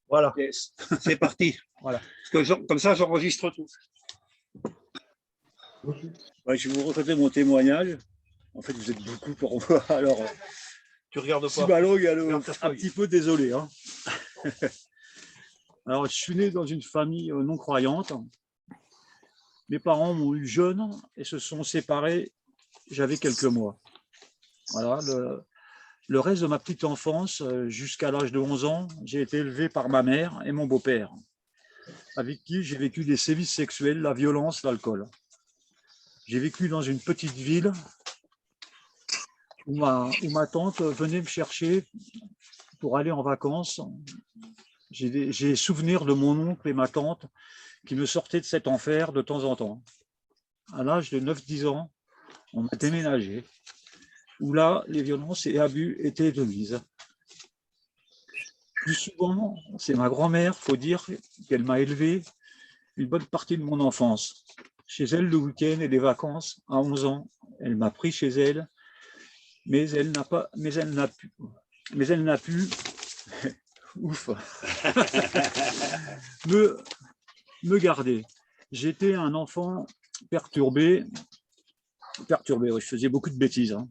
Voilà, Yes. C'est parti. voilà. Parce que comme ça, j'enregistre tout. Ouais, je vais vous raconter mon témoignage. En fait, vous êtes beaucoup pour moi. Alors, Tu regardes si pas. ballon, Regarde ta un feuille. petit peu désolé. Hein. Alors, je suis né dans une famille non croyante. Mes parents m'ont eu jeune et se sont séparés. J'avais quelques mois. Voilà. Le reste de ma petite enfance, jusqu'à l'âge de 11 ans, j'ai été élevé par ma mère et mon beau-père, avec qui j'ai vécu des sévices sexuels, la violence, l'alcool. J'ai vécu dans une petite ville où ma tante venait me chercher pour aller en vacances. J'ai souvenir de mon oncle et ma tante qui me sortaient de cet enfer de temps en temps. À l'âge de 9-10 ans, on m'a déménagé, où là, les violences et abus étaient de mise. Plus souvent, c'est ma grand-mère, il faut dire qu'elle m'a élevé une bonne partie de mon enfance. Chez elle, le week-end et les vacances, à 11 ans, elle m'a pris chez elle, mais elle n'a pu ouf, me garder. J'étais un enfant perturbé, ouais, je faisais beaucoup de bêtises. Hein.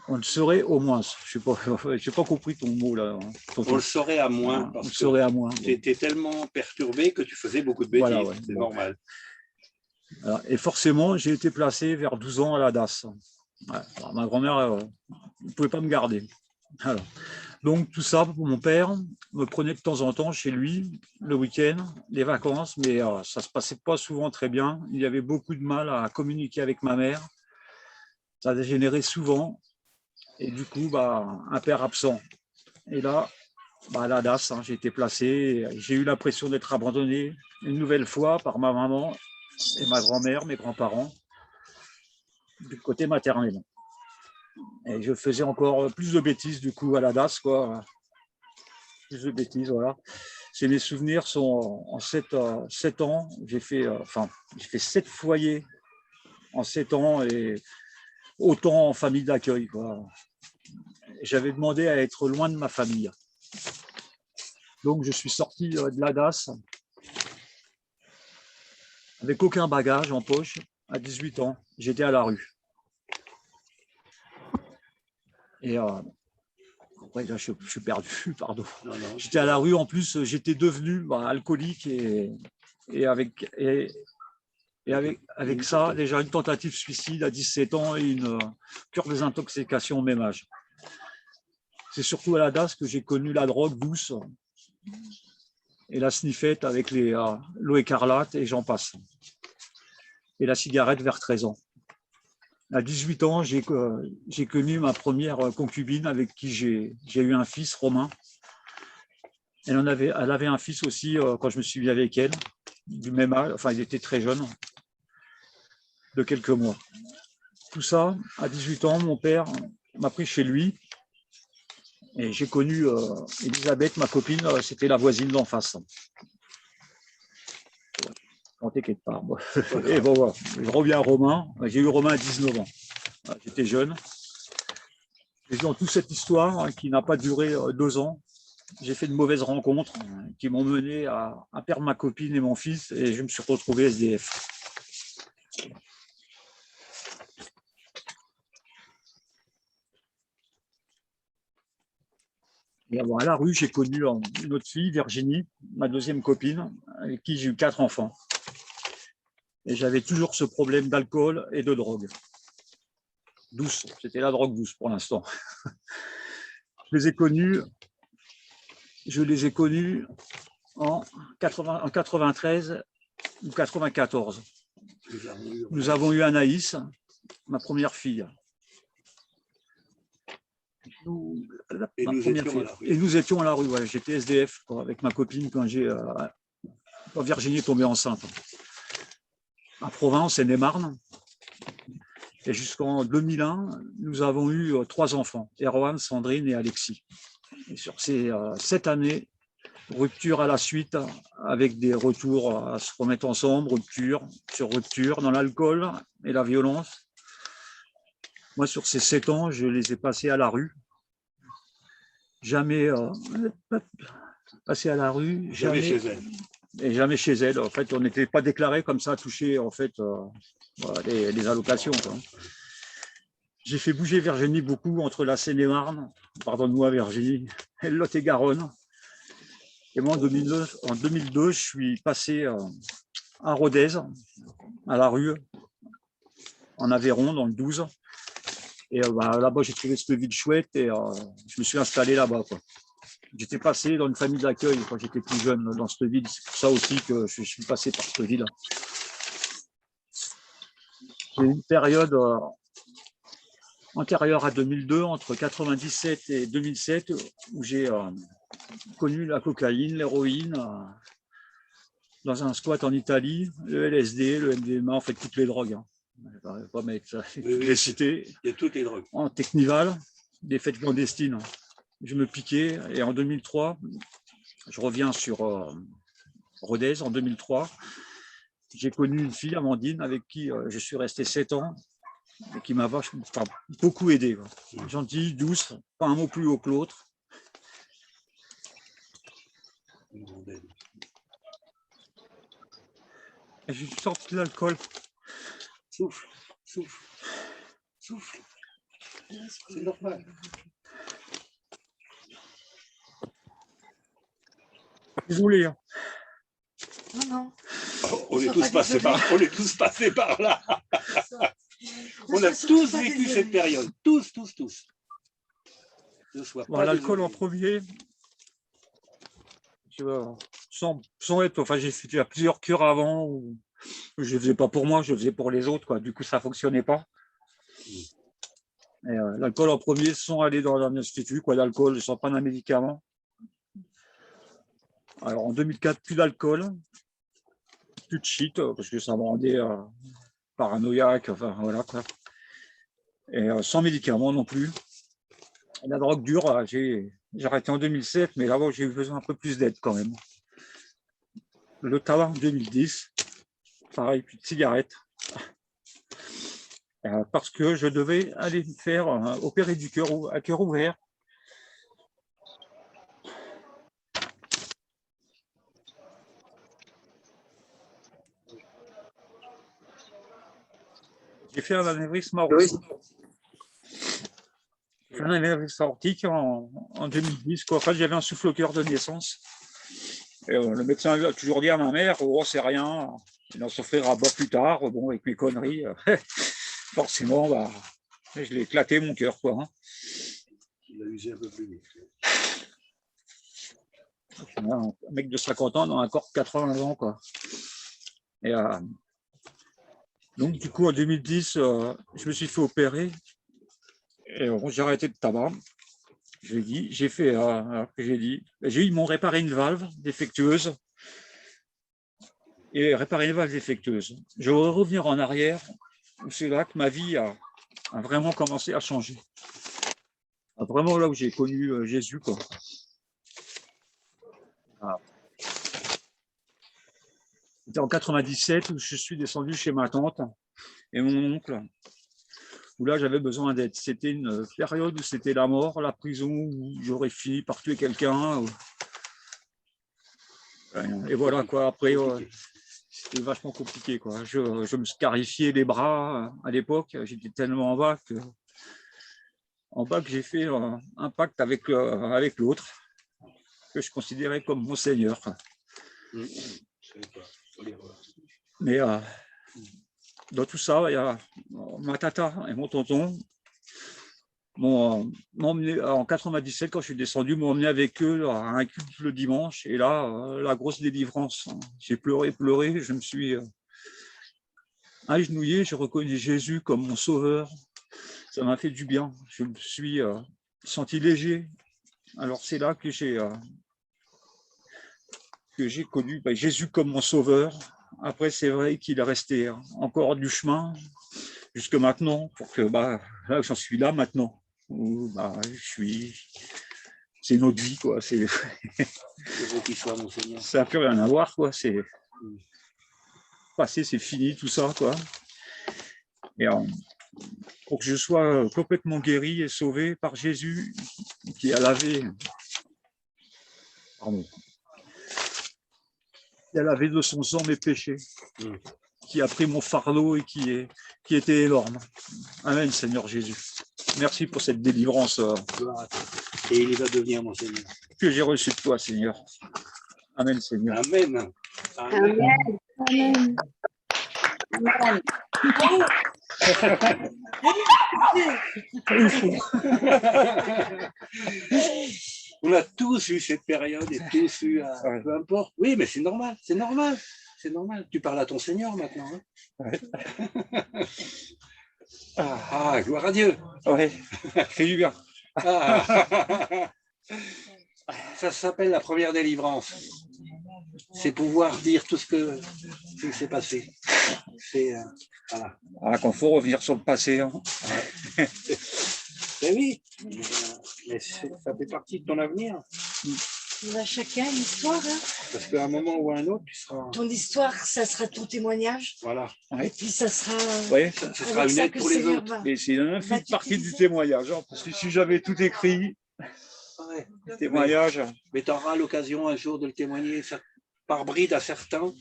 On le saurait au moins. Je n'ai pas compris ton mot là. On le saurait à moins On parce le saurait à moins. que tu étais tellement perturbé que tu faisais beaucoup de bêtises. Voilà, ouais, c'est bon. normal. Alors, et forcément, j'ai été placé vers 12 ans à la DAS. Ouais, alors, ma grand-mère ne pouvait pas me garder. Alors, donc tout ça, mon père me prenait de temps en temps chez lui, le week-end, les vacances, mais ça ne se passait pas souvent très bien. Il y avait beaucoup de mal à communiquer avec ma mère. Ça dégénérait souvent. Et du coup, un père absent. Et là, à la DAS, j'ai été placé. J'ai eu l'impression d'être abandonné une nouvelle fois par ma maman et ma grand-mère, mes grands-parents, du côté maternel. Et je faisais encore plus de bêtises du coup à la DAS, quoi. Plus de bêtises, voilà. Mes souvenirs sont en 7 ans. J'ai fait 7 foyers en 7 ans et autant en famille d'accueil, quoi. J'avais demandé à être loin de ma famille. Donc je suis sorti de la DAS avec aucun bagage en poche à 18 ans. J'étais à la rue. Et ouais, là, je suis perdu, pardon. Non, J'étais à la rue, en plus, j'étais devenu alcoolique et avec ça, déjà une tentative suicide à 17 ans et une cure des intoxications au même âge. C'est surtout à la DAS que j'ai connu la drogue douce et la sniffette avec l'eau écarlate et j'en passe. Et la cigarette vers 13 ans. À 18 ans, j'ai connu ma première concubine avec qui j'ai eu un fils, Romain. Elle avait un fils aussi quand je me suis mis avec elle, du même âge, enfin il était très jeune, de quelques mois. Tout ça, à 18 ans, mon père m'a pris chez lui et j'ai connu Elisabeth, ma copine, c'était la voisine d'en face. On t'inquiète pas. Et bon, voilà. Je reviens à Romain. J'ai eu Romain à 19 ans. J'étais jeune. Et dans toute cette histoire qui n'a pas duré 2 ans, j'ai fait de mauvaises rencontres qui m'ont mené à perdre ma copine et mon fils et je me suis retrouvé SDF. Et à la rue, j'ai connu une autre fille, Virginie, ma deuxième copine, avec qui j'ai eu 4 enfants. Et j'avais toujours ce problème d'alcool et de drogue. Douce, c'était la drogue douce pour l'instant. Je les ai connus en 93 ou 94. Nous avons eu Anaïs, ma première fille. Et nous étions à la rue. Ouais. J'étais SDF avec ma copine quand Virginie est tombée enceinte. À Provence, Seine-et-Marne. Et jusqu'en 2001, nous avons eu 3 enfants, Erwan, Sandrine et Alexis. Et sur ces 7 années, rupture à la suite, avec des retours à se remettre ensemble, rupture sur rupture, dans l'alcool et la violence. Moi, sur ces 7 ans, je les ai passés à la rue. jamais passé à la rue, Jamais chez elle. et jamais chez elle. En fait, on n'était pas déclaré comme ça, toucher en fait voilà, les allocations, quoi. J'ai fait bouger Virginie beaucoup entre la Seine-et-Marne, pardonne-moi Virginie, et le Lot-et-Garonne. Et moi, en 2002, je suis passé à Rodez, à la rue, en Aveyron, dans le 12. Et là-bas, j'ai trouvé cette ville chouette et je me suis installé là-bas, quoi. J'étais passé dans une famille d'accueil quand j'étais plus jeune dans cette ville. C'est pour ça aussi que je suis passé par cette ville. J'ai eu une période antérieure à 2002, entre 97 et 2007, où j'ai connu la cocaïne, l'héroïne, dans un squat en Italie, le LSD, le MDMA, en fait toutes les drogues. Hein. Je ne vais pas mettre toutes les cités. Il y a toutes les drogues. En Technival, des fêtes clandestines. Je me piquais et en 2003, je reviens sur Rodez en 2003. J'ai connu une fille, Amandine, avec qui je suis resté 7 ans et qui m'a beaucoup aidé. Gentille, douce, pas un mot plus haut que l'autre. J'ai sorti de l'alcool. Souffle, souffle, souffle. C'est normal. Désolé. Hein. Non, non. Oh, on est tous passés par là. On a tous vécu cette période. Tous. Bon, l'alcool en premier. Sans être, enfin, j'ai fait plusieurs cures avant où je ne faisais pas pour moi, je faisais pour les autres, quoi. Du coup, ça ne fonctionnait pas. L'alcool en premier, sans aller dans un institut, quoi, d'alcool, sans prendre un médicament. Alors en 2004, plus d'alcool, plus de shit, parce que ça me rendait paranoïaque, enfin voilà quoi. Et sans médicaments non plus. Et la drogue dure, j'ai arrêté en 2007, mais là-bas j'ai eu besoin un peu plus d'aide quand même. Le tabac en 2010, pareil, plus de cigarettes. Parce que je devais aller me faire opérer du cœur à cœur ouvert. J'ai fait un anévrisme aortique. Un anévrisme aortique en 2010. Quoi. En fait, j'avais un souffle au cœur de naissance. Et, le médecin a toujours dit à ma mère, oh, c'est rien, il en souffrira pas plus tard. Bon, avec mes conneries, forcément, bah, je l'ai éclaté mon cœur. Quoi, hein. Il a usé un peu plus vite. Un mec de 50 ans dans un corps de 80 ans. Quoi. Et, donc, du coup, en 2010, je me suis fait opérer. Et j'ai arrêté le tabac. J'ai dit, j'ai fait, ils m'ont réparé une valve défectueuse et réparé une valve défectueuse. Je vais revenir en arrière, c'est là que ma vie a vraiment commencé à changer. Vraiment là où j'ai connu Jésus, quoi. C'était en 97 où je suis descendu chez ma tante et mon oncle, où là j'avais besoin d'aide. C'était une période où c'était la mort, la prison, où j'aurais fini par tuer quelqu'un. Et voilà quoi, après c'était vachement compliqué quoi. Je me scarifiais les bras à l'époque, j'étais tellement en bas que j'ai fait un pacte avec l'autre que je considérais comme mon seigneur. Mais dans tout ça, il y a ma tata et mon tonton m'ont emmené en 97 quand je suis descendu, m'ont emmené avec eux à un culte le dimanche et là la grosse délivrance. J'ai pleuré, je me suis agenouillé, j'ai reconnu Jésus comme mon sauveur. Ça m'a fait du bien. Je me suis senti léger. Alors c'est là que j'ai connu Jésus comme mon sauveur. Après c'est vrai qu'il est resté encore du chemin jusque maintenant pour que là j'en suis là maintenant. Où, c'est notre vie quoi. C'est ça n'a plus rien à voir quoi. C'est passé, c'est fini tout ça quoi. Et pour que je sois complètement guéri et sauvé par Jésus, qui a lavé, pardon, qui a lavé de son sang mes péchés, qui a pris mon fardeau et qui était énorme. Amen, Seigneur Jésus. Merci pour cette délivrance Et il va devenir mon Seigneur. que j'ai reçue de toi, Seigneur. Amen, Seigneur. Amen. Amen. Amen. Amen. On a tous eu cette période et tous eu, peu importe. Oui, mais c'est normal, c'est normal, c'est normal. Tu parles à ton Seigneur maintenant. Hein. Ouais. Gloire à Dieu. Ouais, c'est du bien. Ça s'appelle la première délivrance. C'est pouvoir dire tout ce qui s'est passé. C'est voilà. Ah, qu'on faut revenir sur le passé. Hein. Mais oui, mais ça fait partie de ton avenir. On a chacun une histoire. Hein. Parce qu'à un moment ou à un autre, tu seras. Ton histoire, ça sera ton témoignage. Voilà. Et puis ça sera. Ouais. Ça sera une aide pour les autres. Et c'est une infime partie du témoignage. Hein, parce que si j'avais tout écrit, Ouais. témoignage. Mais tu auras l'occasion un jour de le témoigner par bride à certains,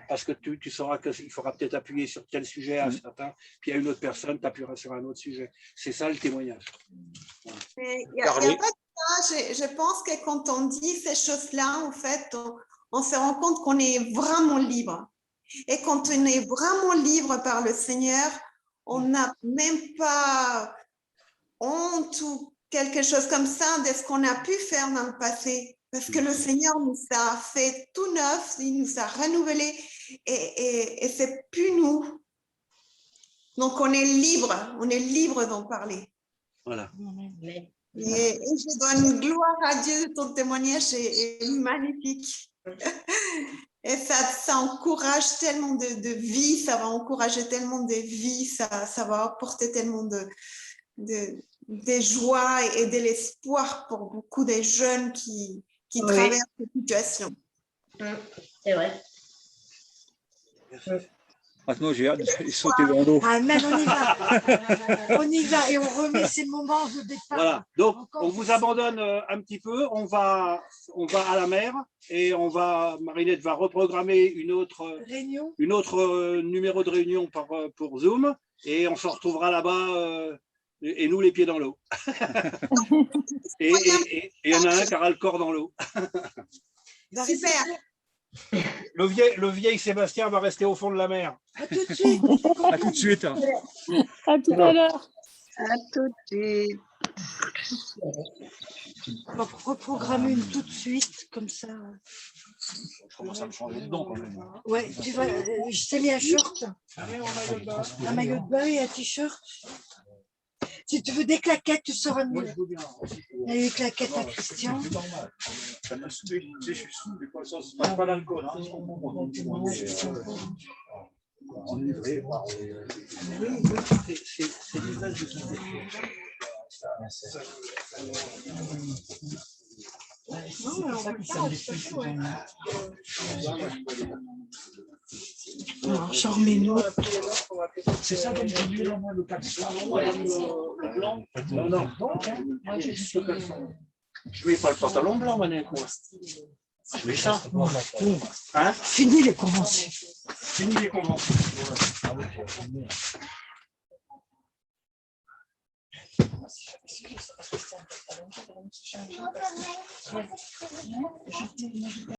parce que tu sauras qu'il faudra peut-être appuyer sur tel sujet à certains, puis à une autre personne, tu appuieras sur un autre sujet. C'est ça le témoignage. Il n'y a pas de ça. Je pense que quand on dit ces choses-là, en fait, on se rend compte qu'on est vraiment libre. Et quand on est vraiment libre par le Seigneur, on n'a même pas honte ou quelque chose comme ça de ce qu'on a pu faire dans le passé. Parce que le Seigneur nous a fait tout neuf, il nous a renouvelé et c'est plus nous. Donc on est libre d'en parler. Voilà. Et je donne gloire à Dieu, ton témoignage est magnifique. Et ça encourage tellement de vie, ça va encourager tellement de vie, ça va apporter tellement de joie et de l'espoir pour beaucoup de jeunes qui traversent cette situation. C'est vrai. Maintenant, j'ai hâte de sauter dans l'eau. Amen, on y va. On y va et on remet ces moments de départ. Voilà, donc on vous abandonne un petit peu, on va à la mer et Marinette va reprogrammer une autre numéro de réunion pour Zoom et on se retrouvera là-bas et nous les pieds dans l'eau. et il y en a un qui aura le corps dans l'eau. Super. Le vieil Sébastien va rester au fond de la mer. À tout de suite. À tout de suite. Hein. À tout à l'heure. À tout de suite. On va reprogrammer une tout de suite, comme ça. Je commence à me changer dedans quand même. Ouais, tu vas. Je t'ai mis un short, un maillot de bain et un t-shirt. Si tu veux des claquettes, tu sauras mieux. Il y a eu des claquettes à Christian. Ça m'a saoulé. Tu sais, je suis saoulé. C'est pas l'alcool. Hein. C'est l'image de qui. Alors, j'en remets une autre. C'est ça comme tu dis, le caleçon blanc. Non. Je mets pas le pantalon blanc, Manette, moi. Je mets ça. Hein? Fini les conventions. Fini les conventions.